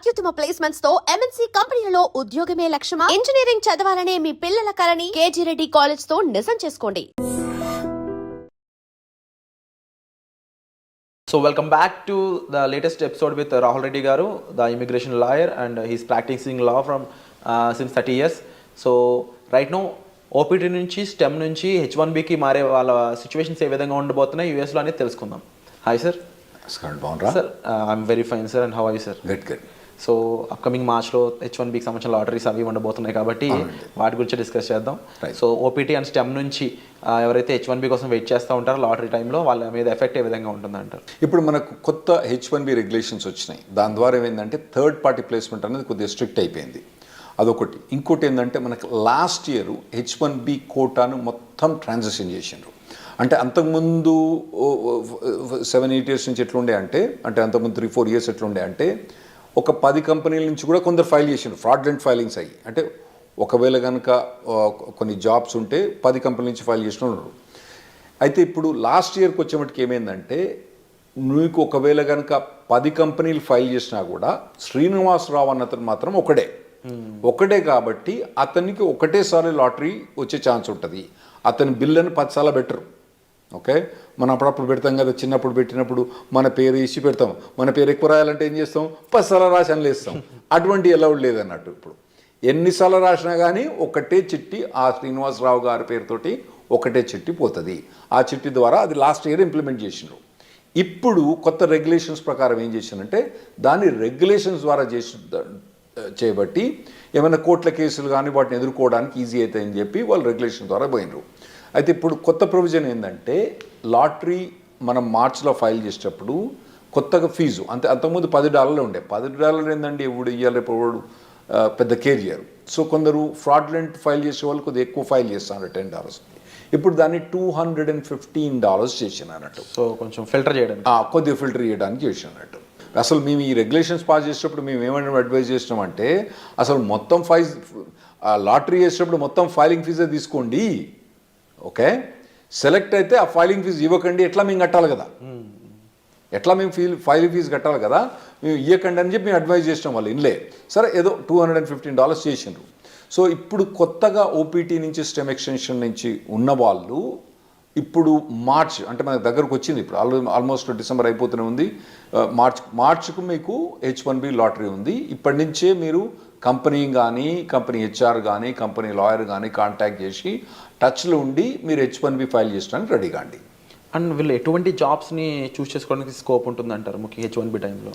అత్యుత్తమ ప్లేస్మెంట్స్ తో ఎంఎన్సీ కంపెనీలలో ఉద్యోగమే లక్ష్యమా? ఇంజనీరింగ్ చదవాలనే మీ పిల్లల కలని కేజీ రెడ్డి కాలేజ్ తో నిజం చేసుకోండి. So welcome back to the latest episode with Rahul Reddy Garu, the immigration lawyer, and he's practicing law from since 30 years. So right now OPT నుంచి STEM నుంచి H1Bకి మారే వాళ్ళ సిచ్యువేషన్స్ ఏ విధంగా ఉండబోతున్నాయి యూఎస్లో అనేది తెలుసుకుందాం. Hi sir. Sir I'm very fine sir, and how are you sir? Good. So upcoming మార్చ్లో H1Bకి సంబంధించిన లాటరీస్ అవి ఉండబోతున్నాయి కాబట్టి వాటి గురించి డిస్కస్ చేద్దాం. సో ఓపీటీ అండ్ స్టెమ్ నుంచి ఎవరైతే H1B కోసం వెయిట్ చేస్తూ ఉంటారో లాటరీ టైంలో వాళ్ళ మీద ఎఫెక్ట్ ఏ విధంగా ఉంటుందంటారు? ఇప్పుడు మనకు కొత్త H1B రెగ్యులేషన్స్ వచ్చినాయి. దాని ద్వారా ఏమైందంటే థర్డ్ పార్టీ ప్లేస్మెంట్ అనేది కొద్దిగా స్ట్రిక్ట్ అయిపోయింది. అదొకటి. ఇంకోటి ఏంటంటే మనకు లాస్ట్ ఇయర్ H1B కోటాను మొత్తం ట్రాన్సాక్షన్ చేసిండ్రు. అంటే అంతకుముందు 7-8 years నుంచి ఎట్లుండే అంటే అంతకుముందు 3-4 years ఎట్లుండే అంటే ఒక 10 కంపెనీల నుంచి కూడా కొందరు ఫైల్ చేసిండ్రు, ఫ్రాడ్లెంట్ ఫైలింగ్స్ అయ్యి. అంటే ఒకవేళ కనుక కొన్ని జాబ్స్ ఉంటే 10 కంపెనీల నుంచి ఫైల్ చేసిన ఉన్నారు. అయితే ఇప్పుడు లాస్ట్ ఇయర్కి వచ్చేమటికి ఏమైందంటే నీకు ఒకవేళ కనుక 10 కంపెనీలు ఫైల్ చేసినా కూడా శ్రీనివాసరావు అన్నతను మాత్రం ఒకటే కాబట్టి అతనికి ఒకటేసారి లాటరీ వచ్చే ఛాన్స్ ఉంటుంది. అతని బిల్లుని 10 సార్లు బెటరు. ఓకే, మనం అప్పుడప్పుడు పెడతాం కదా, చిన్నప్పుడు పెట్టినప్పుడు మన పేరు ఇచ్చి పెడతాం. మన పేరు ఎక్కువ రాయాలంటే ఏం చేస్తాం? 10 సార్లు రాసి అని లేస్తాం. అటువంటి అలౌడ్ లేదన్నట్టు. ఇప్పుడు ఎన్నిసార్లు రాసినా కానీ ఒకటే చిట్టి ఆ శ్రీనివాసరావు గారి పేరుతోటి ఒకటే చిట్టి పోతుంది. ఆ చిట్టి ద్వారా అది లాస్ట్ ఇయర్ ఇంప్లిమెంట్ చేసినారు. ఇప్పుడు కొత్త రెగ్యులేషన్స్ ప్రకారం ఏం చేశారంటే దాన్ని రెగ్యులేషన్స్ ద్వారా చేయబట్టి ఏమైనా కోర్టుల కేసులు కానీ వాటిని ఎదుర్కోవడానికి ఈజీ అవుతాయని చెప్పి వాళ్ళు రెగ్యులేషన్ ద్వారా పోయినరు. అయితే ఇప్పుడు కొత్త ప్రొవిజన్ ఏంటంటే లాటరీ మనం మార్చ్లో ఫైల్ చేసేటప్పుడు కొత్తగా ఫీజు అంతకుముందు $10 ఉండే. $10 ఏంటండి ఎప్పుడు ఇవ్వాలి, ఎప్పుడు పెద్ద కేర్ చేయరు. సో కొందరు ఫ్రాడ్లెంట్ ఫైల్ చేసే వాళ్ళు కొద్దిగా ఎక్కువ ఫైల్ చేస్తున్నారు, $10. ఇప్పుడు దాన్ని $215 చేసినట్టు. సో కొంచెం ఫిల్టర్ చేయడానికి, కొద్దిగా ఫిల్టర్ చేయడానికి చేసినట్టు. అసలు మేము ఈ రెగ్యులేషన్స్ పాస్ చేసేటప్పుడు మేము ఏమైనా అడ్వైజ్ చేసినామంటే అసలు మొత్తం లాటరీ చేసేటప్పుడు మొత్తం ఫైలింగ్ ఫీజే తీసుకోండి. ఓకే, సెలెక్ట్ అయితే ఆ ఫైలింగ్ ఫీజు ఇవ్వకండి. ఎట్లా మేము కట్టాలి కదా, ఫైలింగ్ ఫీజు కట్టాలి కదా, మేము ఇవ్వకండి అని చెప్పి మేము అడ్వైజ్ చేసినాం. వాళ్ళు ఇన్లే సరే ఏదో $215 చేసిండ్రు. సో ఇప్పుడు కొత్తగా ఓపీటీ నుంచి స్టెమ్ ఎక్స్టెన్షన్ నుంచి ఉన్న వాళ్ళు ఇప్పుడు మార్చ్ అంటే మనకు దగ్గరకు వచ్చింది. ఇప్పుడు ఆల్మోస్ట్ డిసెంబర్ అయిపోతూనే ఉంది. మార్చ్కు మీకు H1B లాటరీ ఉంది. ఇప్పటి నుంచే మీరు కంపెనీ కానీ కంపెనీ హెచ్ఆర్ కానీ కంపెనీ లాయర్ కానీ కాంటాక్ట్ చేసి టచ్లో ఉండి మీరు H1B ఫైల్ చేయడానికి రెడీ కాండి. అండ్ వీళ్ళు ఎటువంటి జాబ్స్ని చూస్ చేసుకోవడానికి స్కోప్ ఉంటుందంటారు ముఖ్యంగా H1B టైంలో?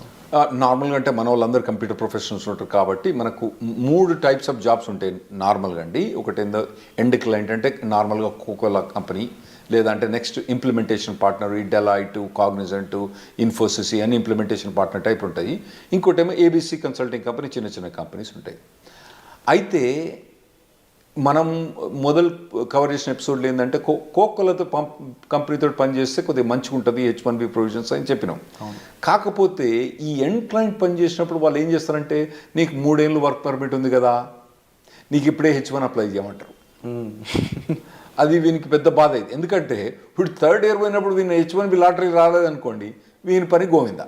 నార్మల్గా అంటే మన వాళ్ళందరూ కంప్యూటర్ ప్రొఫెషనల్స్ ఉంటారు కాబట్టి మనకు 3 types ఆఫ్ జాబ్స్ ఉంటాయి నార్మల్గా అండి. ఒకటి ఎండ్ క్లయింట్ అంటే నార్మల్గా కోకోలా కంపెనీ, లేదంటే నెక్స్ట్ ఇంప్లిమెంటేషన్ పార్ట్నర్, ఈ డెలాయిట్, కాగ్నిజెంట్, ఇన్ఫోసిస్ అని ఇంప్లిమెంటేషన్ పార్ట్నర్ టైప్ ఉంటాయి. ఇంకోటేమో ABC కన్సల్టింగ్ కంపెనీ, చిన్న కంపెనీస్ ఉంటాయి. అయితే మనం మొదలు కవర్ చేసిన ఎపిసోడ్లో ఏంటంటే కోకోలతో కంపెనీతో పనిచేస్తే కొద్దిగా మంచిగా ఉంటుంది H1B ప్రొవిజన్స్ అని చెప్పినాం. కాకపోతే ఈ ఎండ్ క్లయింట్ పనిచేసినప్పుడు వాళ్ళు ఏం చేస్తారంటే నీకు 3 ఏళ్ళు వర్క్ పర్మిట్ ఉంది కదా, నీకు ఇప్పుడే H1 అప్లై చేయమంటారు. అది వీనికి పెద్ద బాధ అయింది. ఎందుకంటే ఇప్పుడు 3rd year పోయినప్పుడు వీని H1B లాటరీ రాలేదనుకోండి, వీని పని గోవిందా.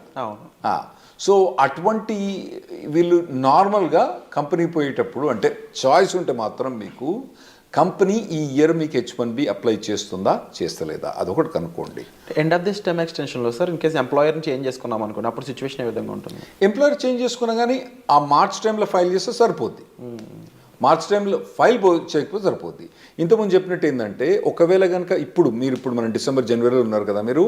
సో అటువంటి వీళ్ళు నార్మల్గా కంపెనీ పోయేటప్పుడు అంటే చాయిస్ ఉంటే మాత్రం మీకు కంపెనీ ఈ ఇయర్ మీకు H1B అప్లై చేస్తుందా చేస్తలేదా అదొకటి కనుక్కోండి. ఎండ్ ఆఫ్ దిస్ టర్మ్ ఎక్స్టెన్షన్లో సార్ ఇన్ కేసు ఎంప్లాయర్ని చేంజ్ చేసుకున్నాం అనుకోండి, అప్పుడు సిచ్యువేషన్ ఏ విధంగా ఉంటుంది? ఎంప్లాయర్ చేంజ్ చేసుకున్నా కానీ ఆ మార్చ్ టైంలో ఫైల్ చేస్తే సరిపోద్ది. మార్చ్ టైంలో ఫైల్ చేయకపోతే సరిపోద్ది. ఇంతకుముందు చెప్పినట్టు ఏంటంటే ఒకవేళ కనుక ఇప్పుడు మనం డిసెంబర్ జనవరిలో ఉన్నారు కదా, మీరు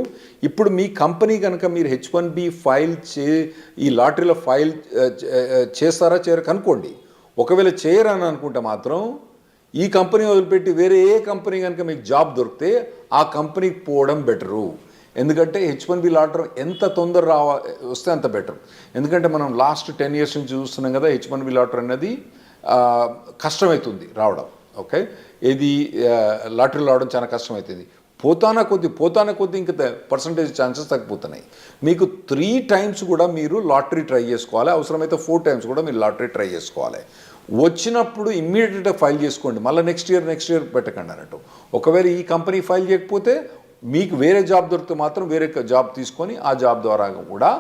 ఇప్పుడు మీ కంపెనీ కనుక మీరు H1B ఫైల్ ఈ లాటరీలో ఫైల్ చేస్తారా చేయరా కనుక్కోండి. ఒకవేళ చేయరని అనుకుంటే మాత్రం ఈ కంపెనీ వదిలిపెట్టి వేరే ఏ కంపెనీ కనుక మీకు జాబ్ దొరికితే ఆ కంపెనీకి పోవడం బెటరు. ఎందుకంటే H1B లాటరీ ఎంత తొందర వస్తే అంత బెటర్. ఎందుకంటే మనం లాస్ట్ 10 years నుంచి చూస్తున్నాం కదా, H1B లాటరీ అనేది కష్టమవుతుంది రావడం. ఓకే, ఇది లాటరీలో రావడం చాలా కష్టమవుతుంది. పోతానా కొద్ది ఇంకా పర్సంటేజ్ ఛాన్సెస్ తగ్గిపోతున్నాయి. మీకు 3 times కూడా మీరు లాటరీ ట్రై చేసుకోవాలి, అవసరమైతే 4 times కూడా మీరు లాటరీ ట్రై చేసుకోవాలి. వచ్చినప్పుడు ఇమ్మీడియట్గా ఫైల్ చేసుకోండి, మళ్ళీ నెక్స్ట్ ఇయర్ పెట్టకండి అన్నట్టు. ఒకవేళ ఈ కంపెనీ ఫైల్ చేయకపోతే మీకు వేరే జాబ్ దొరికితే మాత్రం వేరే జాబ్ తీసుకొని ఆ జాబ్ ద్వారా కూడా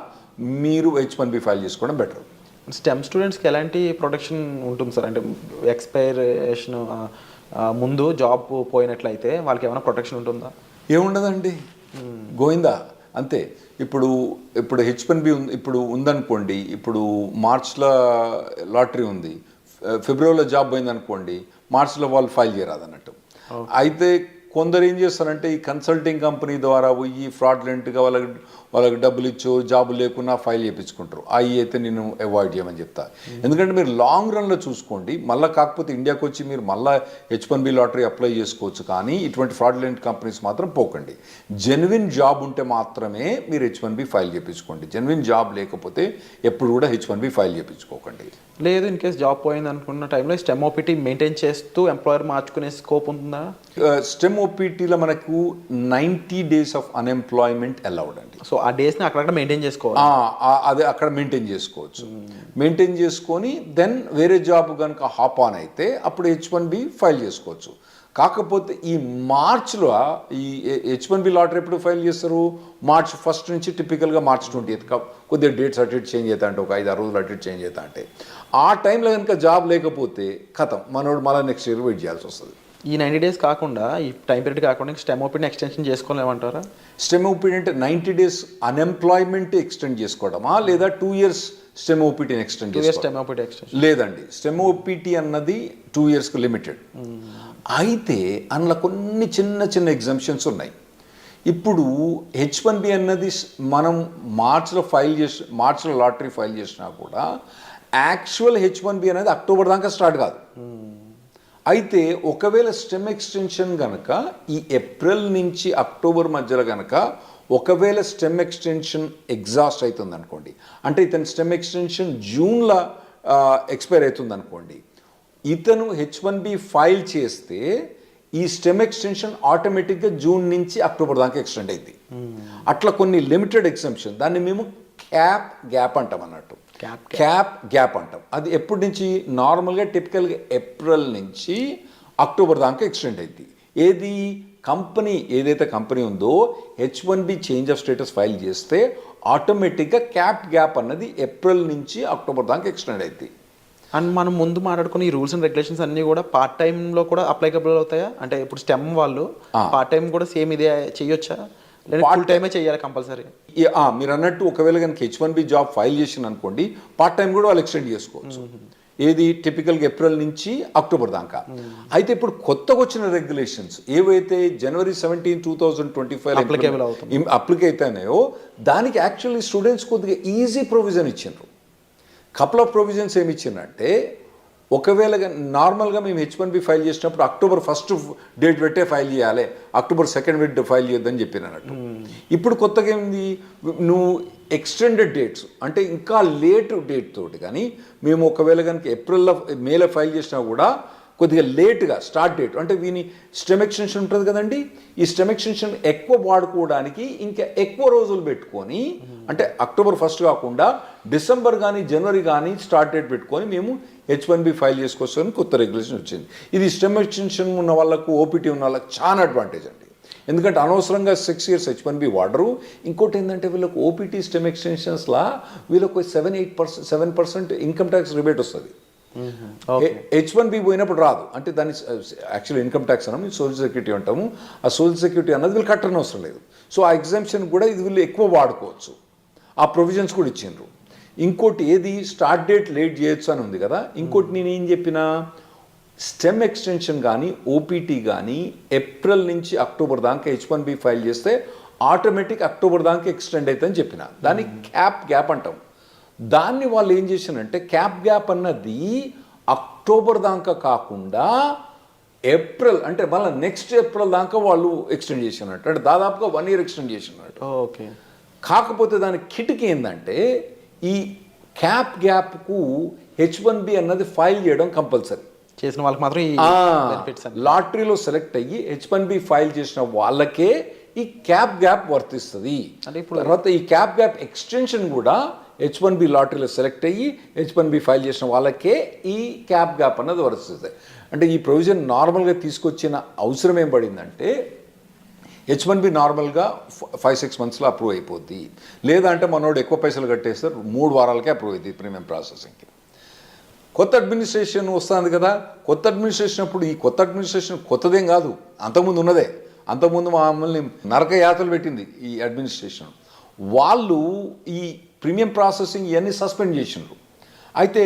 మీరు H1B ఫైల్ చేసుకోవడం బెటర్. స్టెమ్ స్టూడెంట్స్కి ఎలాంటి ప్రొటెక్షన్ ఉంటుంది సార్? అంటే ఎక్స్పైరేషన్ ముందు జాబ్ పోయినట్లయితే వాళ్ళకి ఏమైనా ప్రొటెక్షన్ ఉంటుందా? ఏముండదండి, గోయిందా అంతే. ఇప్పుడు H1B ఉంది, ఇప్పుడు ఉందనుకోండి, ఇప్పుడు మార్చ్లో లాటరీ ఉంది, ఫిబ్రవరిలో జాబ్ పోయిందనుకోండి, మార్చ్లో వాళ్ళు ఫైల్ చేయరాదు అన్నట్టు. అయితే కొందరు ఏం చేస్తారంటే ఈ కన్సల్టింగ్ కంపెనీ ద్వారా పోయి ఫ్రాడ్లెంట్గా వాళ్ళకి డబ్బులు ఇచ్చో జాబ్ లేకున్నా ఫైల్ చేయించుకుంటారు. అవి అయితే నేను అవాయిడ్ చేయమని చెప్తా. ఎందుకంటే మీరు లాంగ్ రన్లో చూసుకోండి, మళ్ళీ కాకపోతే ఇండియాకి వచ్చి మీరు మళ్ళీ H1B లాటరీ అప్లై చేసుకోవచ్చు, కానీ ఇటువంటి ఫ్రాడ్లెంట్ కంపెనీస్ మాత్రం పోకండి. జెన్యున్ జాబ్ ఉంటే మాత్రమే మీరు H1B ఫైల్ చేయించుకోండి. జెన్యున్ జాబ్ లేకపోతే ఎప్పుడు కూడా H1B ఫైల్ చేయించుకోకండి. లేదు, ఇన్ కేస్ జాబ్ పోయింది అనుకున్న టైంలో స్టెమ్ ఓపీటీ మెయింటైన్ చేస్తూ ఎంప్లాయర్ మార్చుకునే స్కోప్ ఉంటుందా? స్టెమ్ ఓపీటీలో మనకు 90 days ఆఫ్ అన్ఎంప్లాయ్మెంట్ అలౌడ్ అండి. సో ఆ డేస్ని అక్కడక్కడ మెయింటైన్ చేసుకోవాలి. అదే అక్కడ మెయింటైన్ చేసుకోవచ్చు. మెయింటైన్ చేసుకొని దెన్ వేరే జాబ్ కనుక హాప్ ఆన్ అయితే అప్పుడు H1B ఫైల్ చేసుకోవచ్చు. కాకపోతే ఈ మార్చ్లో ఈ H1B లాటరీ ఎప్పుడు ఫైల్ చేస్తారు? మార్చ్ 1st నుంచి, టిపికల్గా మార్చ్ 20th. కొద్దిగా డేట్స్ అటు ఇటు చేంజ్ అవుతా అంటే ఒక 5-6 రోజులు అటు ఇటు చేంజ్ అవుతా అంటే ఆ టైంలో కనుక జాబ్ లేకపోతే కథం, మనోడు మళ్ళీ నెక్స్ట్ ఇయర్ వెయిట్ చేయాల్సి వస్తుంది. ఈ 90 days కాకుండా, ఈ టైం పీరియడ్ కాకుండా స్టెమ్ ఓపీని ఎక్స్టెన్షన్ చేసుకోలేమంటారా? స్టెమ్ ఓపీటీ అంటే 90 days అన్ఎంప్లాయ్మెంట్ ఎక్స్టెండ్ చేసుకోవడమా, లేదా 2 years స్టెమ్ ఓపీటీని ఎక్స్టెండ్ చేసుకోవడం? లేదండి, స్టెమ్ ఓపీటీ అన్నది 2 yearsకి లిమిటెడ్. అయితే అందులో కొన్ని చిన్న చిన్న ఎగ్జామ్షన్స్ ఉన్నాయి. ఇప్పుడు H1B అన్నది మనం మార్చ్లో లాటరీ ఫైల్ చేసినా కూడా యాక్చువల్ H1B అనేది అక్టోబర్ దాకా స్టార్ట్ కాదు. అయితే ఒకవేళ స్టెమ్ ఎక్స్టెన్షన్ కనుక ఈ ఏప్రిల్ నుంచి అక్టోబర్ మధ్యలో కనుక ఒకవేళ స్టెమ్ ఎక్స్టెన్షన్ ఎగ్జాస్ట్ అవుతుంది అనుకోండి, అంటే ఇతని స్టెమ్ ఎక్స్టెన్షన్ జూన్లో ఎక్స్పైర్ అవుతుంది అనుకోండి, ఇతను H1B ఫైల్ చేస్తే ఈ స్టెమ్ ఎక్స్టెన్షన్ ఆటోమేటిక్గా జూన్ నుంచి అక్టోబర్ దాకా ఎక్స్టెండ్ అయింది. అట్లా కొన్ని లిమిటెడ్ ఎగ్జామ్షన్, దాన్ని మేము క్యాప్ గ్యాప్ అంటాం అన్నట్టు. క్యాప్ గ్యాప్ అంటాం. అది ఎప్పటి నుంచి? నార్మల్గా టిపికల్గా ఏప్రిల్ నుంచి అక్టోబర్ దాకా ఎక్స్టెండ్ అయింది. ఏది కంపెనీ ఏదైతే కంపెనీ ఉందో H1B change of status file చేస్తే ఆటోమేటిక్గా క్యాప్ గ్యాప్ అన్నది ఏప్రిల్ నుంచి అక్టోబర్ దాకా ఎక్స్టెండ్ అయింది. అండ్ మనం ముందు మాట్లాడుకున్న ఈ రూల్స్ అండ్ రెగ్యులేషన్స్ అన్నీ కూడా పార్ట్ టైంలో కూడా అప్లైకబుల్ అవుతాయా? అంటే ఇప్పుడు స్టెమ్ వాళ్ళు పార్ట్ టైం కూడా సేమ్ ఇదే చేయొచ్చా, లేదా ఫుల్ టైమే చేయాలి కంపల్సరీ? మీరు అన్నట్టు ఒకవేళ కనుక H1B జాబ్ ఫైల్ చేసిన అనుకోండి, పార్ట్ టైం కూడా వాళ్ళు ఎక్స్టెండ్ చేసుకోవచ్చు. ఏది టిపికల్గా ఏప్రిల్ నుంచి అక్టోబర్ దాకా. అయితే ఇప్పుడు కొత్తగా వచ్చిన రెగ్యులేషన్స్ ఏవైతే January 17, 2025 అప్లిక్ అవుతాయో దానికి యాక్చువల్లీ స్టూడెంట్స్ కొద్దిగా ఈజీ ప్రొవిజన్ ఇచ్చిండ్రు. కపుల్ ఆఫ్ ప్రొవిజన్స్ ఏమి ఇచ్చిందంటే, ఒకవేళ నార్మల్గా మేము H1B ఫైల్ చేసినప్పుడు అక్టోబర్ 1st డేట్ పెట్టే ఫైల్ చేయాలి, అక్టోబర్ 2nd ఫైల్ చేయొద్దని చెప్పినట్టు. ఇప్పుడు కొత్తగా ఏంది, నువ్వు ఎక్స్టెండెడ్ డేట్స్ అంటే ఇంకా లేట్ డేట్ తోటి కానీ మేము ఒకవేళ కనుక ఏప్రిల్లో మేలో ఫైల్ చేసినా కూడా కొద్దిగా లేట్గా స్టార్ట్ డేట్ అంటే వీని స్టెమ్ ఎక్స్టెన్షన్ ఉంటుంది కదండి, ఈ స్టెమ్ ఎక్స్టెన్షన్ ఎక్కువ వాడుకోవడానికి ఇంకా ఎక్కువ రోజులు పెట్టుకొని, అంటే అక్టోబర్ 1st కాకుండా డిసెంబర్ కానీ జనవరి కానీ స్టార్ట్ డేట్ పెట్టుకొని మేము H1B ఫైల్ చేసుకోవచ్చని కొత్త రెగ్యులేషన్ వచ్చింది. ఇది స్టెమ్ ఎక్స్టెన్షన్ ఉన్న వాళ్ళకు, ఓపీటీ ఉన్న వాళ్ళకి చాలా అడ్వాంటేజ్ అండి. ఎందుకంటే అనవసరంగా 6 years H1B వాడరు. ఇంకోటి ఏంటంటే వీళ్ళకు ఓపీటీ స్టెమ్ ఎక్స్టెన్షన్స్లా వీళ్ళకు 7% ఇన్కమ్ ట్యాక్స్ రిబేట్ వస్తుంది. H1B పోయినప్పుడు రాదు. అంటే దాన్ని యాక్చువల్లీ ఇన్కమ్ ట్యాక్స్ అన్నాము, సోషల్ సెక్యూరిటీ అంటాము. ఆ సోషల్ సెక్యూరిటీ అన్నది వీళ్ళు కట్టని అవసరం లేదు. సో ఆ ఎగ్జామ్షన్ కూడా ఇది వీళ్ళు ఎక్కువ వాడుకోవచ్చు. ఆ ప్రొవిజన్స్ కూడా ఇచ్చిండ్రు. ఇంకోటి ఏది, స్టార్ట్ డేట్ లేట్ చేయొచ్చు అని ఉంది కదా. ఇంకోటి నేను ఏం చెప్పినా, స్టెమ్ ఎక్స్టెన్షన్ కానీ ఓపీటీ కానీ ఏప్రిల్ నుంచి అక్టోబర్ దాకా H1B ఫైల్ చేస్తే ఆటోమేటిక్ అక్టోబర్ దాకా ఎక్స్టెండ్ అవుతుందని చెప్పిన. దాన్ని క్యాప్ గ్యాప్ అంటాం. దాన్ని వాళ్ళు ఏం చేశారంటే క్యాప్ గ్యాప్ అన్నది అక్టోబర్ దాకా కాకుండా ఏప్రిల్ అంటే మళ్ళీ నెక్స్ట్ ఏప్రిల్ దాకా వాళ్ళు ఎక్స్టెండ్ చేసినట్టు, అంటే దాదాపుగా 1 year ఎక్స్టెండ్ చేసినట్టు. ఓకే. కాకపోతే దాని కిటికీ ఏంటంటే ఈ క్యాప్ గ్యాప్కు H1B అన్నది ఫైల్ చేయడం కంపల్సరీ. చేసిన వాళ్ళకి మాత్రం లాటరీలో సెలెక్ట్ అయ్యి H1B ఫైల్ చేసిన వాళ్ళకే ఈ క్యాప్ గ్యాప్ వర్తిస్తుంది. అంటే ఇప్పుడు తర్వాత ఈ క్యాప్ గ్యాప్ ఎక్స్టెన్షన్ కూడా H1B లాటరీలో సెలెక్ట్ అయ్యి H1B ఫైల్ చేసిన వాళ్ళకే ఈ క్యాప్ గ్యాప్ అన్నది వర్తిస్తుంది. అంటే ఈ ప్రొవిజన్ నార్మల్గా తీసుకొచ్చిన అవసరం ఏం పడిందంటే, H1B నార్మల్గా 5-6 మంత్స్లో అప్రూవ్ అయిపోద్ది. లేదంటే మనోడు ఎక్కువ పైసలు కట్టేస్తారు 3 వారాలకే అప్రూవ్ అవుతుంది ప్రీమియం ప్రాసెసింగ్కి. కొత్త అడ్మినిస్ట్రేషన్ వస్తుంది కదా, కొత్త అడ్మినిస్ట్రేషన్ అప్పుడు ఈ కొత్త అడ్మినిస్ట్రేషన్ కొత్తదేం కాదు, అంతకుముందు ఉన్నదే. అంతకుముందు మమ్మల్ని నరక యాతలు పెట్టింది ఈ అడ్మినిస్ట్రేషన్. వాళ్ళు ఈ ప్రీమియం ప్రాసెసింగ్ ఇవన్నీ సస్పెండ్ చేసినారు. అయితే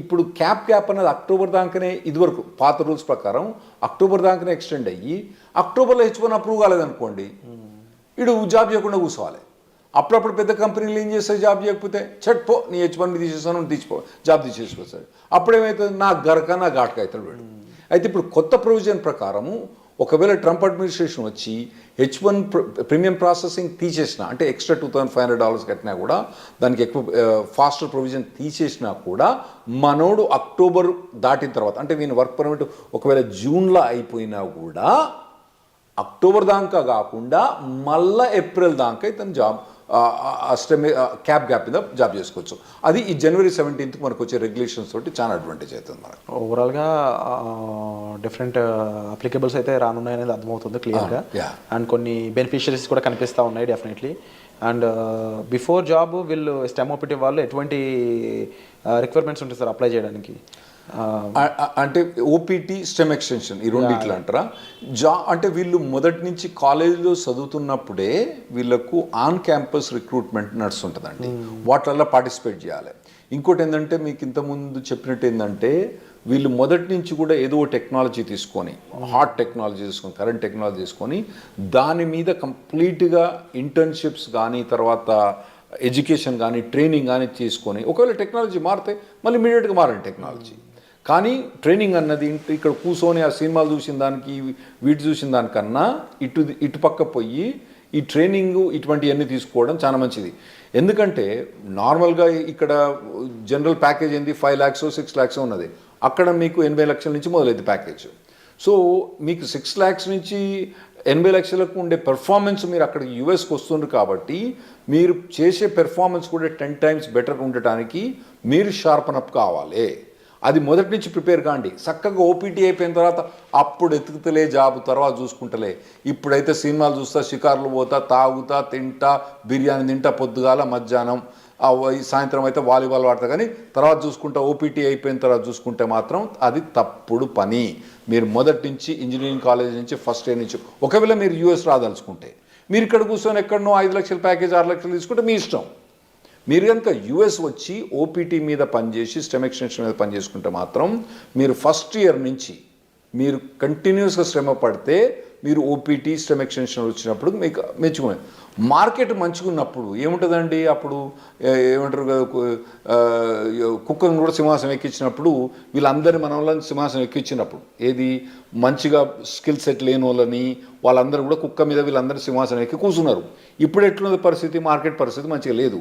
ఇప్పుడు క్యాప్ అనేది అక్టోబర్ దాకానే, ఇదివరకు పాత రూల్స్ ప్రకారం అక్టోబర్ దాకానే ఎక్స్టెండ్ అయ్యి అక్టోబర్లో H1 అప్రూవ్ కాలేదనుకోండి, ఇడు జాబ్ చేయకుండా కూర్చోవాలి. అప్పుడప్పుడు పెద్ద కంపెనీలు ఏం చేస్తాయి, జాబ్ చేయకపోతే పో నీ H1 తీసేస్తాను తీసిపో, జాబ్ తీసేసుకొస్తాడు. అప్పుడేమవుతుంది, నా గరక నా ఘాటక అవుతాడు వీడు. అయితే ఇప్పుడు కొత్త ప్రొవిజన్ ప్రకారము ఒకవేళ ట్రంప్ అడ్మినిస్ట్రేషన్ వచ్చి H1 ప్రీమియం ప్రాసెసింగ్ తీసేసినా, అంటే ఎక్స్ట్రా $2,500 కట్టినా కూడా, దానికి ఎక్కువ ఫాస్టర్ ప్రొవిజన్ తీసేసినా కూడా, మనోడు అక్టోబర్ దాటిన తర్వాత, అంటే వీని వర్క్ పర్మిట్ ఒకవేళ జూన్లో అయిపోయినా కూడా అక్టోబర్ దాకా కాకుండా మళ్ళీ ఏప్రిల్ దాకా ఇతను జాబ్ క్యాప్ మీద జాబ్ చేసుకోవచ్చు. అది ఈ January 17th మనకు వచ్చే రెగ్యులేషన్స్ తోటి చాలా అడ్వాంటేజ్ అవుతుంది మనకు. ఓవరాల్గా డిఫరెంట్ అప్లికేబుల్స్ అయితే రానున్నాయనేది అర్థమవుతుంది క్లియర్గా. అండ్ కొన్ని బెనిఫిషరీస్ కూడా కనిపిస్తూ ఉన్నాయి డెఫినెట్లీ. అండ్ బిఫోర్ జాబ్ వీళ్ళు స్టెమ్ ఓపీటీ వాళ్ళు ఎటువంటి రిక్వైర్మెంట్స్ ఉంటాయి సార్ అప్లై చేయడానికి? అంటే ఓపీటీ స్టెమ్ ఎక్స్టెన్షన్ ఈ రెండిట్లు అంటారా? అంటే వీళ్ళు మొదటి నుంచి కాలేజీలో చదువుతున్నప్పుడే వీళ్ళకు ఆన్ క్యాంపస్ రిక్రూట్మెంట్ నడుస్తుంటుందండి, వాటిల్లో పార్టిసిపేట్ చేయాలి. ఇంకోటి ఏంటంటే మీకు ఇంతకుముందు చెప్పినట్టు ఏంటంటే వీళ్ళు మొదటి నుంచి కూడా ఏదో టెక్నాలజీ తీసుకొని, హాట్ టెక్నాలజీ తీసుకొని, కరెంట్ టెక్నాలజీ తీసుకొని దాని మీద కంప్లీట్గా ఇంటర్న్షిప్స్ కానీ, తర్వాత ఎడ్యుకేషన్ కానీ, ట్రైనింగ్ కానీ తీసుకొని, ఒకవేళ టెక్నాలజీ మారితే మళ్ళీ ఇమీడియట్గా మారండి టెక్నాలజీ. కానీ ట్రైనింగ్ అన్నది ఇక్కడ కూర్చొని ఆ సినిమాలు చూసిన దానికి వీటి చూసిన దానికన్నా ఇటు పక్క పోయి ఈ ట్రైనింగ్ ఇటువంటివన్నీ తీసుకోవడం చాలా మంచిది. ఎందుకంటే నార్మల్గా ఇక్కడ జనరల్ ప్యాకేజ్ ఏంది 5 lakhs 6 lakhs ఉన్నది, అక్కడ మీకు 80 లక్షల నుంచి మొదలైంది ప్యాకేజ్. సో మీకు 6 lakhs నుంచి 80 లక్షలకు ఉండే పెర్ఫార్మెన్స్ మీరు అక్కడ యూఎస్కి వస్తుండ్రు కాబట్టి మీరు చేసే పెర్ఫార్మెన్స్ కూడా 10 times బెటర్ ఉండటానికి మీరు షార్పన్ అప్ కావాలి. అది మొదటి నుంచి ప్రిపేర్ కాండి. చక్కగా ఓపీటీ అయిపోయిన తర్వాత అప్పుడు ఎతుకుతలే జాబ్, తర్వాత చూసుకుంటలే. ఇప్పుడైతే సినిమాలు చూస్తా, షికార్లు పోతా, తాగుతా, తింటా, బిర్యానీ తింటా, పొద్దుగాల మధ్యాహ్నం, సాయంత్రం అయితే వాలీబాల్ ఆడతా, కానీ తర్వాత చూసుకుంటా, ఓపీటీ అయిపోయిన తర్వాత చూసుకుంటే మాత్రం అది తప్పుడు పని. మీరు మొదటి నుంచి ఇంజనీరింగ్ కాలేజ్ నుంచి ఫస్ట్ ఇయర్ నుంచి, ఒకవేళ మీరు యూఎస్ రాదలుచుకుంటే, మీరు ఇక్కడ కూర్చొని ఎక్కడనో 5 లక్షల ప్యాకేజ్ 6 లక్షలు తీసుకుంటే మీ ఇష్టం. మీరు కనుక యూఎస్ వచ్చి ఓపీటీ మీద పనిచేసి స్టెమ్ ఎక్స్టెన్షన్ మీద పనిచేసుకుంటే మాత్రం మీరు ఫస్ట్ ఇయర్ నుంచి మీరు కంటిన్యూస్గా శ్రమ పడితే మీరు ఓపీటీ స్టెమ్ ఎక్స్టెన్షన్ వచ్చినప్పుడు మీకు మెచ్చుకునే మార్కెట్ మంచిగా ఉన్నప్పుడు ఏముంటుందండి, అప్పుడు ఏమంటారు కదా, కుక్కను కూడా సింహాసనం ఎక్కించినప్పుడు వీళ్ళందరినీ మన వాళ్ళని సింహాసనం ఎక్కించినప్పుడు, ఏది మంచిగా స్కిల్ సెట్ లేని వాళ్ళని వాళ్ళందరూ కూడా కుక్క మీద వీళ్ళందరూ సింహాసనం ఎక్కి కూర్చున్నారు. ఇప్పుడు ఎట్లున్నది పరిస్థితి, మార్కెట్ పరిస్థితి మంచిగా లేదు.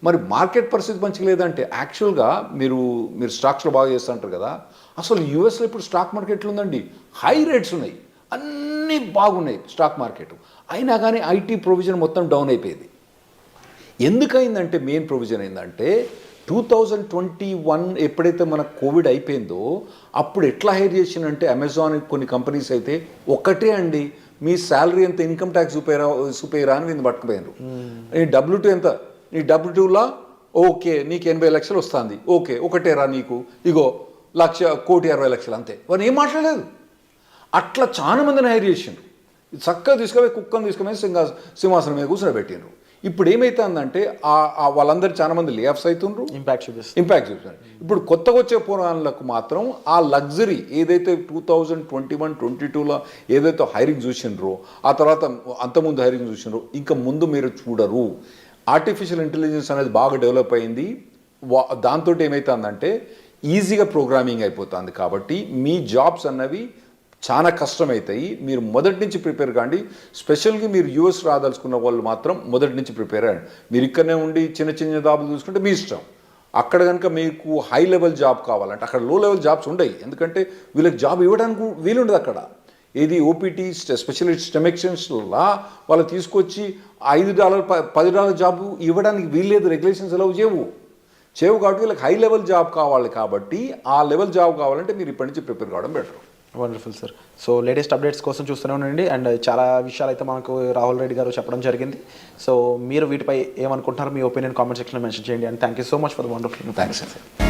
మరి మార్కెట్ పరిస్థితి మంచిగా లేదంటే యాక్చువల్గా మీరు స్టాక్స్లో బాగా చేస్తూ ఉంటారు కదా, అసలు యూఎస్లో ఇప్పుడు స్టాక్ మార్కెట్లు ఉందండి, హై రేట్స్ ఉన్నాయి, అన్నీ బాగున్నాయి స్టాక్ మార్కెట్. అయినా కానీ ఐటీ ప్రొవిజన్ మొత్తం డౌన్ అయిపోయింది. ఎందుకైందంటే మెయిన్ ప్రొవిజన్ ఏంటంటే 2021 ఎప్పుడైతే మన కోవిడ్ అయిపోయిందో అప్పుడు ఎట్లా హైర్ చేసిందంటే అమెజాన్ కొన్ని కంపెనీస్ అయితే ఒకటే అండి, మీ శాలరీ ఎంత, ఇన్కమ్ ట్యాక్స్ చూపేరా అని వీళ్ళు పట్టుకుపోయినారు. నీ W2 ఎంత, నీ W2లా ఓకే నీకు 80 లక్షలు వస్తుంది, ఓకే ఒకటేరా నీకు, ఇగో 1,60,60,000 అంతే, వారు ఏం మాట్లాడలేదు. అట్లా చాలా మందిని హైర్ చేసిండ్రు. చక్కగా తీసుకుపోయి కుక్కను తీసుకుపోయి సింహాసనం మీద కూర్చోబెట్టిండ్రు. ఇప్పుడు ఏమవుతుందంటే వాళ్ళందరూ చాలా మంది లేఆఫ్స్ అవుతుండ్రు, ఇంపాక్ట్ చూపిస్తారు. ఇప్పుడు కొత్తగా వచ్చే పురాణాలకు మాత్రం ఆ లగ్జరీ ఏదైతే 2021-22లో ఏదైతే హైరింగ్ చూసిండ్రో, ఆ తర్వాత అంతకుముందు హైరింగ్ చూసిండ్రో, ఇంకా ముందు మీరు చూడరు. ఆర్టిఫిషియల్ ఇంటెలిజెన్స్ అనేది బాగా డెవలప్ అయింది. దాంతో ఏమవుతుందంటే ఈజీగా ప్రోగ్రామింగ్ అయిపోతుంది. కాబట్టి మీ జాబ్స్ అన్నవి చాలా కష్టమవుతాయి. మీరు మొదటి నుంచి ప్రిపేర్ కాండి. స్పెషల్గా మీరు యూఎస్ రాదలుచుకున్న వాళ్ళు మాత్రం మొదటి నుంచి ప్రిపేర్ అయ్యండి. మీరు ఇక్కడనే ఉండి చిన్న చిన్న జాబులు చూసుకుంటే మీ ఇష్టం. అక్కడ కనుక మీకు హై లెవెల్ జాబ్ కావాలంటే అక్కడ లో లెవెల్ జాబ్స్ ఉండవు, ఎందుకంటే వీళ్ళకి జాబ్ ఇవ్వడానికి వీలుండదు అక్కడ. ఏది ఓపీటీ స్పెషలిస్ట్ స్టెమ్ ఎక్స్టెన్షన్లా వాళ్ళు తీసుకొచ్చి $5 $10 జాబ్ ఇవ్వడానికి వీల్లేదు, రెగ్యులేషన్స్ ఎలా చేయవు కాబట్టి వీళ్ళకి హై లెవెల్ జాబ్ కావాలి. కాబట్టి ఆ లెవెల్ జాబ్ కావాలంటే మీరు ఇప్పటి నుంచి ప్రిపేర్ కావడం better. Wonderful sir. So latest updates కోసం చూస్తూనే ఉండండి. అండ్ చాలా విషయాలు అయితే మనకు రాహుల్ రెడ్డి గారు చెప్పడం జరిగింది. సో మీరు వీటిపై ఏమనుకుంటున్నారు, మీ ఒపీనియన్ కామెంట్ సెక్షన్లో మెన్షన్ చేయండి. And thank you so much for the wonderful. Thanks అండి.